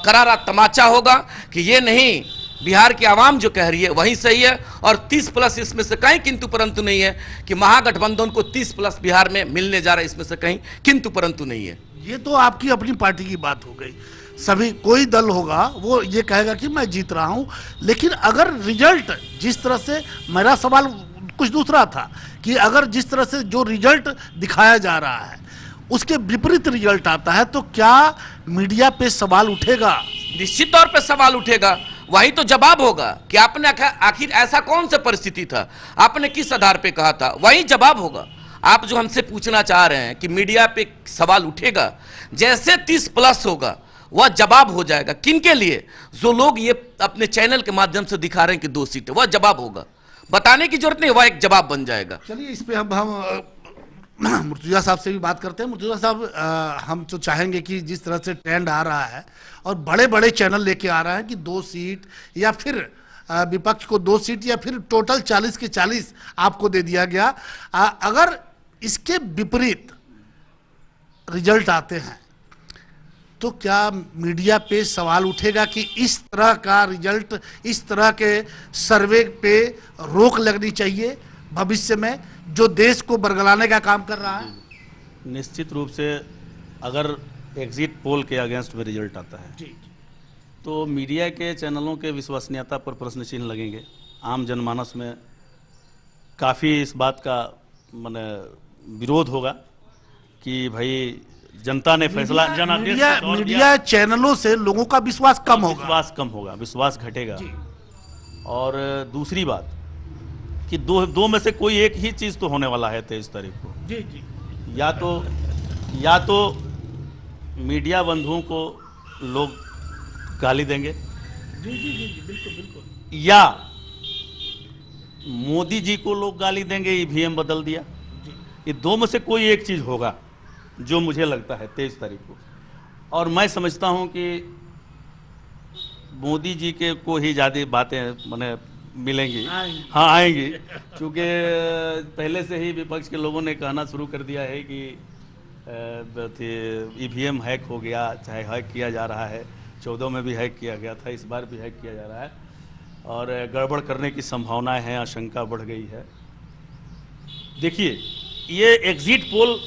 करारा तमाचा होगा कि ये नहीं, बिहार की आवाम जो कह रही है वही सही है। और 30+ इसमें से कहीं किंतु परंतु नहीं है कि महागठबंधन को 30+ बिहार में मिलने जा रहा है, इसमें से कहीं किंतु परंतु नहीं है। ये तो आपकी अपनी पार्टी की बात हो गई। सभी, कोई दल होगा वो ये कहेगा कि मैं जीत रहा हूं, लेकिन अगर रिजल्ट जिस तरह से, मेरा सवाल कुछ दूसरा था कि अगर जिस तरह से जो रिजल्ट दिखाया जा रहा है उसके विपरीत रिजल्ट आता है, तो क्या मीडिया पे सवाल उठेगा? निश्चित तौर पे सवाल उठेगा। वही तो जवाब होगा कि आपने आखिर ऐसा कौन सा परिस्थिति था, आपने किस आधार पे कहा था, वही जवाब होगा। आप जो हमसे पूछना चाह रहे हैं कि मीडिया पे सवाल उठेगा, जैसे 30+ होगा वह जवाब हो जाएगा। किनके लिए? जो लोग ये अपने चैनल के माध्यम से दिखा रहे हैं कि 2 सीटें, वह जवाब होगा। बताने की जरूरत नहीं, वह एक जवाब बन जाएगा। चलिए, इस पे हम मुर्तजा साहब से भी बात करते हैं। मुर्तजा साहब, हम तो चाहेंगे कि जिस तरह से ट्रेंड आ रहा है और बड़े बड़े चैनल लेके आ रहा है कि 2 सीट, या फिर विपक्ष को 2 सीट, या फिर टोटल 40 के 40 आपको दे दिया गया, अगर इसके विपरीत रिजल्ट आते हैं तो क्या मीडिया पे सवाल उठेगा कि इस तरह का रिजल्ट, इस तरह के सर्वे पे रोक लगनी चाहिए भविष्य में, जो देश को बरगलाने का काम कर रहा है? निश्चित रूप से अगर एग्जिट पोल के अगेंस्ट में रिजल्ट आता है जी, तो मीडिया के चैनलों के विश्वसनीयता पर प्रश्न चिन्ह लगेंगे। आम जनमानस में काफ़ी इस बात का माने विरोध होगा कि भाई जनता ने फैसला, मीडिया चैनलों से लोगों का विश्वास कम होगा, विश्वास घटेगा। और दूसरी बात कि दो में से कोई एक ही चीज तो होने वाला है 23 तारीख को। जी जी, या तो मीडिया बंधुओं को लोग गाली देंगे, जी जी जी जी, बिल्कुल बिल्कुल, या मोदी जी को लोग गाली देंगे, ईवीएम बदल दिया। ये 2 में से कोई एक चीज होगा, जो मुझे लगता है 23 तारीख को। और मैं समझता हूं कि मोदी जी के को ही ज़्यादा बातें माने मिलेंगी, हाँ आएंगी, क्योंकि पहले से ही विपक्ष के लोगों ने कहना शुरू कर दिया है कि ईवीएम हैक हो गया, चाहे हैक किया जा रहा है, 14 में भी हैक किया गया था, इस बार भी हैक किया जा रहा है, और गड़बड़ करने की संभावनाएं हैं, आशंका बढ़ गई है। देखिए, ये एग्जिट पोल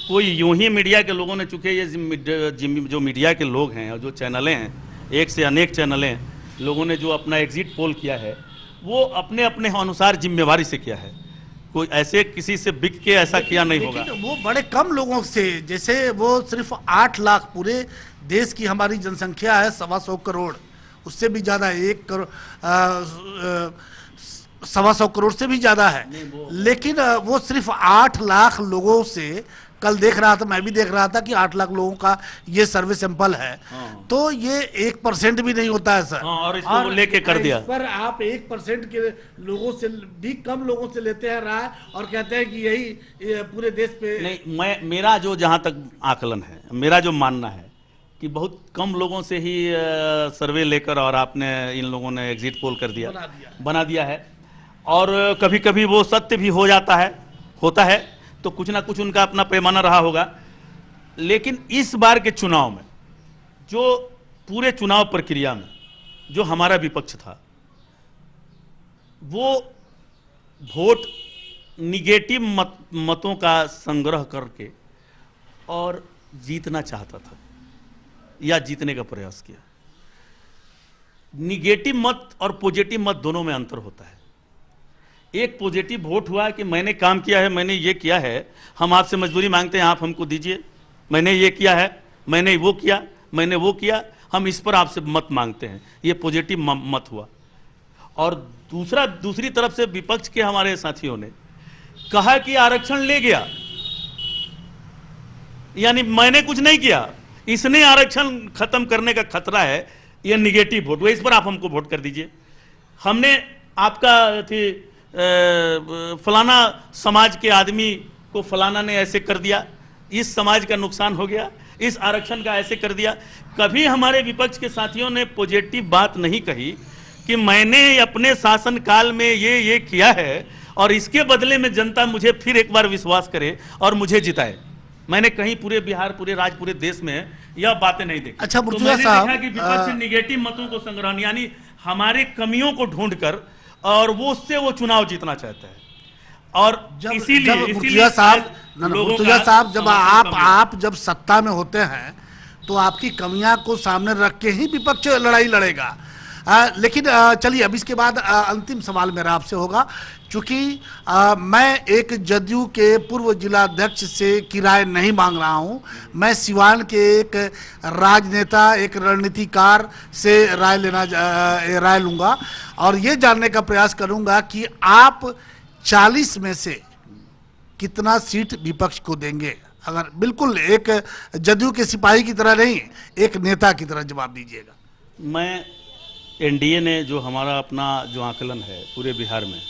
कोई यूं ही मीडिया के लोगों ने, चूँकि ये जो मीडिया के लोग हैं और जो चैनलें हैं, एक से अनेक चैनलें हैं, लोगों ने जो अपना एग्जिट पोल किया है, वो अपने अपने अनुसार जिम्मेवारी से किया है। कोई ऐसे किसी से बिक के ऐसा किया नहीं होगा। लेकिन वो बड़े कम लोगों से, जैसे वो सिर्फ 8 लाख, पूरे देश की हमारी जनसंख्या है 125 करोड़, उससे भी ज्यादा, 1.25 करोड़ से भी ज्यादा है, लेकिन वो सिर्फ 8 लाख लोगों से, कल देख रहा था, मैं भी देख रहा था कि 8 लाख लोगों का ये सर्वे सैंपल है। तो ये 1% भी नहीं होता है सर। और इसको वो लेके कर दिया। इस पर आप 1% के लोगों से भी कम लोगों से लेते हैं राय और कहते हैं कि यही पूरे देश पे। नहीं, मेरा जो जहां तक आकलन है, मेरा जो मानना है कि बहुत कम लोगों से ही सर्वे लेकर और आपने इन लोगों ने एग्जिट पोल कर दिया, बना दिया है। और कभी कभी वो सत्य भी हो जाता है, होता है, तो कुछ ना कुछ उनका अपना पैमाना रहा होगा। लेकिन इस बार के चुनाव में, जो पूरे चुनाव प्रक्रिया में जो हमारा विपक्ष था, वो वोट निगेटिव मतों का संग्रह करके और जीतना चाहता था या जीतने का प्रयास किया। निगेटिव मत और पॉजिटिव मत दोनों में अंतर होता है। एक पॉजिटिव वोट हुआ कि मैंने काम किया है, मैंने ये किया है, हम आपसे मजदूरी मांगते हैं, आप हमको दीजिए, मैंने ये किया है, मैंने वो किया, मैंने वो किया, हम इस पर आपसे मत मांगते हैं, ये पॉजिटिव मत हुआ। और दूसरी तरफ से विपक्ष के हमारे साथियों ने कहा कि आरक्षण ले गया, यानी मैंने कुछ नहीं किया, इसने आरक्षण खत्म करने का खतरा है, ये निगेटिव वोट हुआ, इस पर आप हमको वोट कर दीजिए। हमने आपका फलाना समाज के आदमी को फलाना ने ऐसे कर दिया, इस समाज का नुकसान हो गया, इस आरक्षण का ऐसे कर दिया। कभी हमारे विपक्ष के साथियों ने पॉजिटिव बात नहीं कही कि मैंने अपने शासनकाल में ये किया है और इसके बदले में जनता मुझे फिर एक बार विश्वास करे और मुझे जिताए। मैंने कहीं पूरे बिहार, पूरे राज्य, पूरे देश में यह बातें नहीं देखी। अच्छा, तो मैंने देखा कि विपक्ष निगेटिव मतों को संग्रहण, यानी हमारे कमियों को ढूंढकर, और वो उससे वो चुनाव जीतना चाहता है। और इसीलिए मुर्तुजा साहब, जब आप जब सत्ता में होते हैं तो आपकी कमियां को सामने रख के ही विपक्ष लड़ाई लड़ेगा। लेकिन चलिए, अब इसके बाद अंतिम सवाल मेरा आपसे होगा, चूंकि मैं एक जदयू के पूर्व जिलाध्यक्ष से की राय नहीं मांग रहा हूं, मैं सिवान के एक राजनेता, एक रणनीतिकार से राय लूंगा और ये जानने का प्रयास करूंगा कि आप 40 में से कितना सीट विपक्ष को देंगे। अगर बिल्कुल एक जदयू के सिपाही की तरह नहीं, एक नेता की तरह जवाब दीजिएगा। मैं एनडीए ने जो हमारा अपना जो आकलन है, पूरे बिहार में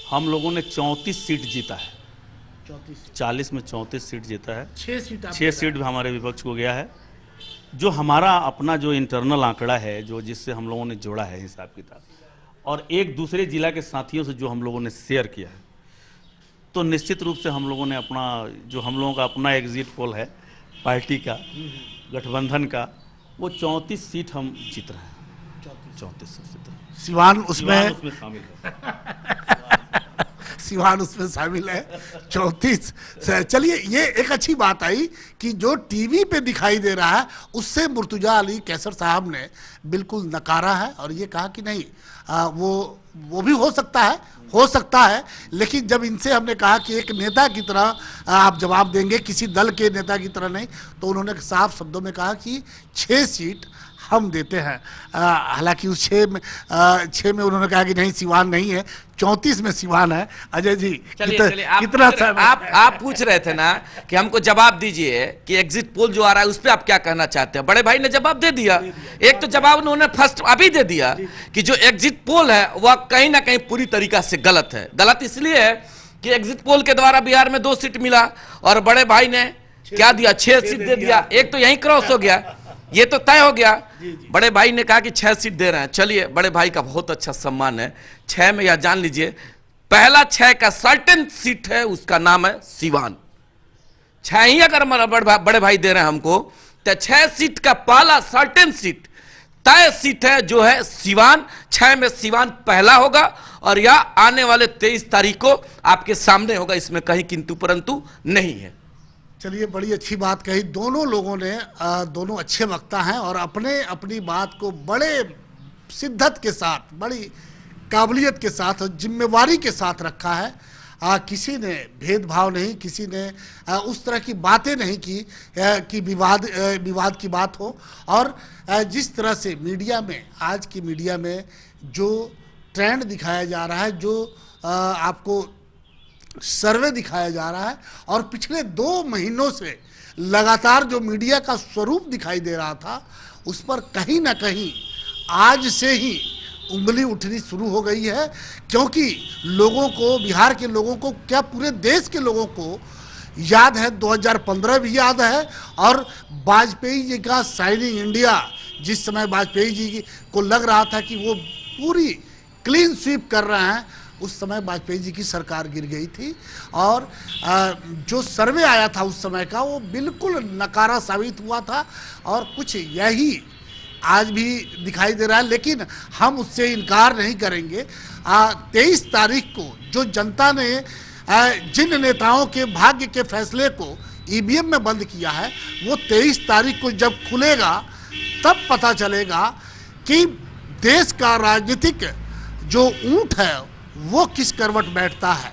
हम लोगों ने 34 सीट जीता है। 40 में 34 सीट जीता है। 6 सीट हमारे विपक्ष को गया है। जो हमारा अपना जो इंटरनल आंकड़ा है, जो जिससे हम लोगों ने जोड़ा है हिसाब किताब, और एक दूसरे जिला के साथियों से जो हम लोगों ने शेयर किया है, तो निश्चित रूप से हम लोगों ने अपना, जो हम लोगों का अपना एग्जिट पोल है पार्टी का, गठबंधन का, वो 34 सीट हम जीत रहे हैं। 34 सीट सिवान उसमें शामिल है। सिवान उसमें शामिल है, 34। चलिए, ये एक अच्छी बात आई कि जो टीवी पे दिखाई दे रहा है उससे मुर्तुजा अली कैसर साहब ने बिल्कुल नकारा है और ये कहा कि नहीं, वो भी हो सकता है, लेकिन जब इनसे हमने कहा कि एक नेता की तरह आप जवाब देंगे, किसी दल के नेता की तरह नहीं, तो उन्होंने साफ शब्दों में कहा कि 6 सीट हम देते हैं। हालांकि उस 6 में उन्होंने कहा कि नहीं, सिवान नहीं है, 34 में सिवान है। अजय जी, चलिए, कितना आप पूछ रहे थे ना कि हमको जवाब दीजिए कि एग्जिट पोल जो आ रहा है उस पर आप क्या कहना चाहते हैं। बड़े भाई ने जवाब दे दिया। एक तो जवाब उन्होंने फर्स्ट अभी दे दिया कि जो एग्जिट पोल है वह कहीं ना कहीं पूरी तरीका से गलत है। गलत इसलिए है कि एग्जिट पोल के द्वारा बिहार में 2 सीट मिला और बड़े भाई ने क्या दिया, 6 सीट दे दिया। एक तो यहीं क्रॉस हो गया, ये तो तय हो गया। बड़े भाई ने कहा कि 6 सीट दे रहे हैं। चलिए, बड़े भाई का बहुत अच्छा सम्मान है। 6 में यह जान लीजिए, पहला 6 का सर्टेन सीट है, उसका नाम है सिवान। 6 ही अगर बड़े भाई दे रहे हैं हमको, तो 6 सीट का पहला सर्टेन सीट, तय सीट है, जो है सिवान। 6 में सिवान पहला होगा और यह आने वाले 23 तारीख को आपके सामने होगा, इसमें कहीं किंतु परंतु नहीं है। चलिए, बड़ी अच्छी बात कही दोनों लोगों ने। दोनों अच्छे वक्ता हैं और अपनी बात को बड़े शिद्दत के साथ, बड़ी काबिलियत के साथ और जिम्मेवारी के साथ रखा है। किसी ने भेदभाव नहीं, किसी ने उस तरह की बातें नहीं की कि विवाद की बात हो। और जिस तरह से मीडिया में, आज की मीडिया में जो ट्रेंड दिखाया जा रहा है, जो आपको सर्वे दिखाया जा रहा है, और पिछले 2 महीनों से लगातार जो मीडिया का स्वरूप दिखाई दे रहा था, उस पर कहीं ना कहीं आज से ही उंगली उठनी शुरू हो गई है। क्योंकि लोगों को, बिहार के लोगों को क्या पूरे देश के लोगों को याद है, 2015 भी याद है, और वाजपेयी जी का शाइनिंग इंडिया, जिस समय वाजपेयी जी को लग रहा था कि वो पूरी क्लीन स्वीप कर रहे हैं, उस समय वाजपेयी जी की सरकार गिर गई थी। और जो सर्वे आया था उस समय का, वो बिल्कुल नकारा साबित हुआ था, और कुछ यही आज भी दिखाई दे रहा है। लेकिन हम उससे इनकार नहीं करेंगे। 23 तारीख को जो जनता ने जिन नेताओं के भाग्य के फैसले को ईवीएम में बंद किया है, वो 23 तारीख को जब खुलेगा तब पता चलेगा कि देश का राजनीतिक जो ऊंट है वो किस करवट बैठता है।